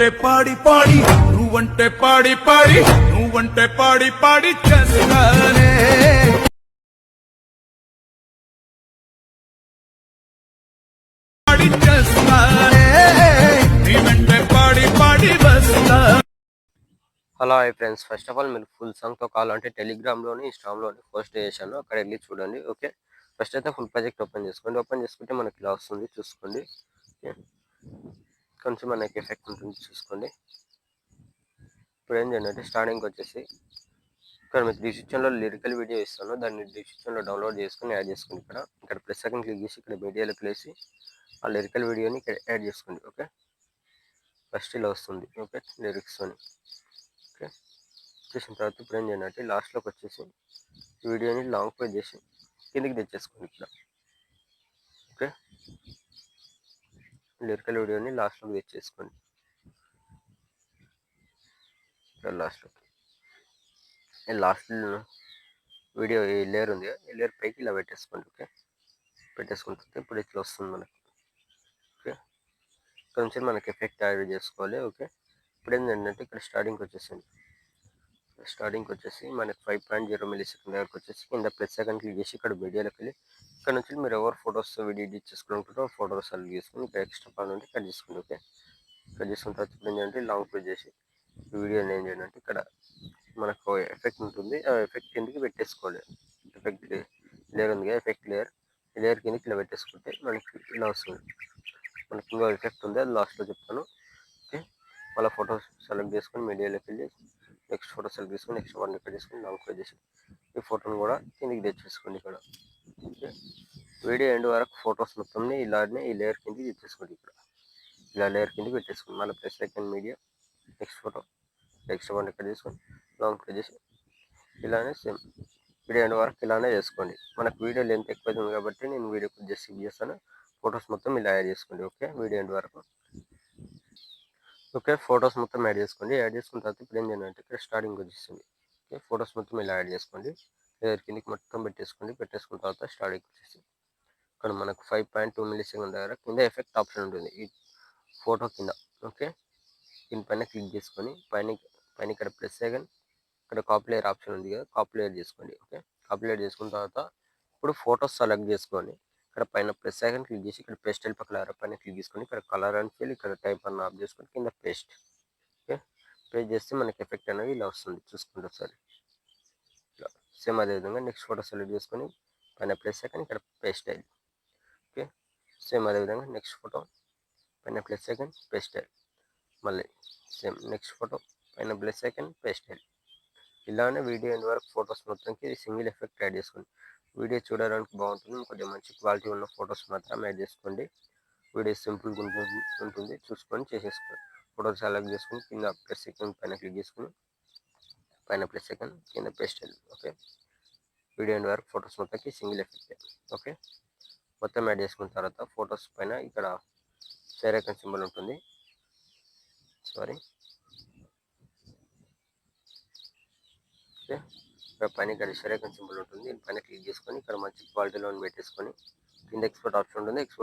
నువ్వంటే పాడి పాడి నువ్వంటే పాడి పాడి నువ్వంటే పాడి పాడి చేస్తానే పాడి చేస్తానే నీ వెంటే పాడి పాడి వస్తా. Hello hi friends, first of all మీరు ఫుల్ సాంగ్తో కావాలంటే టెలిగ్రామ్లోని ఇన్స్టాగ్రామ్లోని పోస్ట్ చేశాను, అక్కడ వెళ్ళి చూడండి. ఓకే, ఫస్ట్ అయితే ఫుల్ ప్రాజెక్ట్ ఓపెన్ చేసుకోండి. ఓపెన్ చేసుకుంటే మనకి ఇలా వస్తుంది, చూసుకోండి. ఓకే, కొంచెం మనకి ఎఫెక్ట్ ఉంటుంది, చూసుకోండి. ఇప్పుడు ఏం చేయండి అంటే స్టార్టింగ్కి వచ్చేసి ఇక్కడ మీకు డిస్క్రిప్షన్లో లిరికల్ వీడియో ఇస్తాను, దాన్ని డిస్క్రిప్షన్లో డౌన్లోడ్ చేసుకుని యాడ్ చేసుకోండి. ఇక్కడ ప్లస్ సెకండ్ క్లిక్ చేసి ఇక్కడ మీడియాలోకి వేసి ఆ లిరికల్ వీడియోని ఇక్కడ యాడ్ చేసుకోండి. ఓకే, ఫస్ట్ ఇలా వస్తుంది. ఓకే, లిరిక్స్తోని. ఓకే, చేసిన తర్వాత ఇప్పుడు ఏం చేయండి అంటే లాస్ట్లోకి వచ్చేసి వీడియోని లాంగ్ ప్లే చేసి కిందికి తెచ్చేసుకోండి ఇక్కడ. ఓకే, లిరికల్ వీడియోని లాస్ట్లోకి తెచ్చేసుకోండి. ఇక్కడ లాస్ట్లోకి లాస్ట్ వీడియో ఈ లేయర్ ఉంది, ఈ లేయర్ పైకి ఇలా పెట్టేసుకోండి. ఓకే, పెట్టేసుకుంటుంది. ఇప్పుడు ఇట్లా వస్తుంది మనకి. ఓకే, కొంచెం మనకి ఎఫెక్ట్ యాడ్ చేసుకోవాలి. ఓకే, ఇప్పుడు ఏంటంటే ఇక్కడ స్టార్టింగ్కి వచ్చేసింది. స్టార్టింగ్కి వచ్చేసి మనకి 5.0 మిల్లీ సెకండ్ దగ్గరకు వచ్చేసి కింద ప్లస్ సెకండ్ క్లిక్ చేసి ఇక్కడ మీడియాలోకి వెళ్ళి ఇక్కడ నుంచి మీరు ఎవరు ఫొటోస్ వీడియో ఎడిట్ చేసుకుంటారో ఫోటోస్ సెలెక్ట్ చేసుకుని ఇక్కడ ఎక్స్ట్రా పాన్ ఉంటే కట్ చేసుకోండి. ఓకే, కట్ చేసుకున్న తర్వాత ఇప్పుడు ఏంటంటే లాంగ్ ప్రెస్ చేసి వీడియోని ఏం చేయండి అంటే ఇక్కడ మనకు ఎఫెక్ట్ ఉంటుంది, ఆ ఎఫెక్ట్ కిందకి పెట్టేసుకోవాలి. ఎఫెక్ట్ లేయర్ ఉంది కదా, ఎఫెక్ట్ లేయర్, ఈ లేయర్ కిందకి ఇలా పెట్టేసుకుంటే మనకి ఇలా వస్తుంది. మనకి ఇంకో ఎఫెక్ట్ ఉంది, అది లాస్ట్లో చెప్తాను. ఓకే, మళ్ళీ ఫోటోస్ సెలెక్ట్ చేసుకొని మీడియాలోకి వెళ్ళి నెక్స్ట్ ఫోటో సెలెక్ట్ చేసుకొని నెక్స్ట్ వన్ ఇక్కడ చేసుకొని లాంగ్ ప్రెస్ చేసి ఈ ఫోటోని కూడా కిందికి తెచ్చేసుకోండి ఇక్కడ. ఓకే, వీడియో ఎండ్ వరకు ఫొటోస్ మొత్తంని ఇలానే ఈ లేయర్ కిందకి తెచ్చేసుకోండి. ఇక్కడ ఇలా లేయర్ కిందకి పెట్టేసుకోండి. మళ్ళీ plus second media next photo next one ఇక్కడ తీసుకొని లాంగ్ ప్రెస్ చేసి ఇలానే సేమ్ వీడియో ఎండ్ వరకు ఇలానే చేసుకోండి. మనకు వీడియో లెంత్ ఎక్కువ ఉంది కాబట్టి నేను వీడియో జస్ట్ స్కిప్ చేస్తాను. ఫొటోస్ మొత్తం ఇలా యాడ్ చేసుకోండి. ఓకే, వీడియో ఎండ్ వరకు. ఓకే, ఫొటోస్ మొత్తం యాడ్ చేసుకోండి. యాడ్ చేసుకున్న తర్వాత ఇప్పుడు ఏం చేయండి అంటే ఇక్కడ స్టార్టింగ్ వచ్చేసింది. ఓకే, ఫొటోస్ మొత్తం ఇలా యాడ్ చేసుకోండి. లేయర్ కిందకి మొత్తం పెట్టేసుకోండి. పెట్టేసుకున్న తర్వాత స్టార్టింగ్ వచ్చేసి ఇక్కడ మనకు 5.2 మిల్లీ సెకండ్ దగ్గర కింద ఎఫెక్ట్ ఆప్షన్ ఉంటుంది ఈ ఫోటో కింద. ఓకే, దీనిపైన క్లిక్ చేసుకొని పైన ఇక్కడ ప్లస్ సెకండ్ ఇక్కడ కాపీ లేయర్ ఆప్షన్ ఉంది కదా, కాపీ లేయర్ చేసుకోండి. ఓకే, కాపీ లేయర్ చేసుకున్న తర్వాత ఇప్పుడు ఫొటోస్ సెలెక్ట్ చేసుకొని ఇక్కడ పైన ప్లస్ సెకండ్ క్లిక్ చేసి ఇక్కడ పేస్టల్ పక్కన పైన క్లిక్ చేసుకొని ఇక్కడ కలర్ అని ఫీల్ ఇక్కడ టైప్ అన్న ఆఫ్ చేసుకొని కింద పేస్ట్. ఓకే, పేస్ట్ చేస్తే మనకి ఎఫెక్ట్ అనేది ఇలా వస్తుంది, చూసుకుంటే ఒకసారి. ఇలా సేమ్ అదేవిధంగా నెక్స్ట్ ఫోటో సెలెక్ట్ చేసుకొని పైన ప్లస్ సెకండ్ ఇక్కడ పేస్ట్ అయ్యింది. ఓకే, సేమ్ అదేవిధంగా నెక్స్ట్ ఫోటో పైన ప్లస్ సెకండ్ పేస్ట్ అయ్యింది. మళ్ళీ సేమ్ నెక్స్ట్ ఫోటో పైన ప్లస్ సెకండ్ పేస్ట్ అయ్యింది. ఇలానే వీడియో ఎండ్ వరకు ఫొటోస్ మొత్తంకి సింగిల్ ఎఫెక్ట్ యాడ్ చేసుకోండి. వీడియో చూడడానికి బాగుంటుంది, కొంచెం మంచి క్వాలిటీ ఉన్న ఫొటోస్ మాత్రం యాడ్ చేసుకోండి. వీడియో సింపుల్గా ఉంటుంది, చూసుకొని చేసేసుకోండి. ఫోటో సెలెక్ట్ చేసుకొని కింద ప్లస్ సెకండ్ పైన క్లిక్ చేసుకొని పైన ప్లస్ సెకండ్ కింద పేస్ట్ అయ్యింది. ఓకే, వీడియో ఎండ్ వరకు ఫొటోస్ మొత్తంకి సింగిల్ ఎఫెక్ట్. ఓకే, మొత్తం యాడ్ చేసుకున్న తర్వాత ఫొటోస్ పైన ఇక్కడ షేర్ ఐకాన్ సింబల్ ఉంటుంది, సారీ. ఓకే, ఇక్కడ పైన ఇక్కడ షేర్ ఐకాన్ సింబల్ ఉంటుంది, దీని పైన క్లిక్ చేసుకొని ఇక్కడ మంచి క్వాలిటీలో పెట్టేసుకొని కింద ఎక్స్పోర్ట్ ఆప్షన్ ఉంటుంది, ఎక్స్పోర్ట్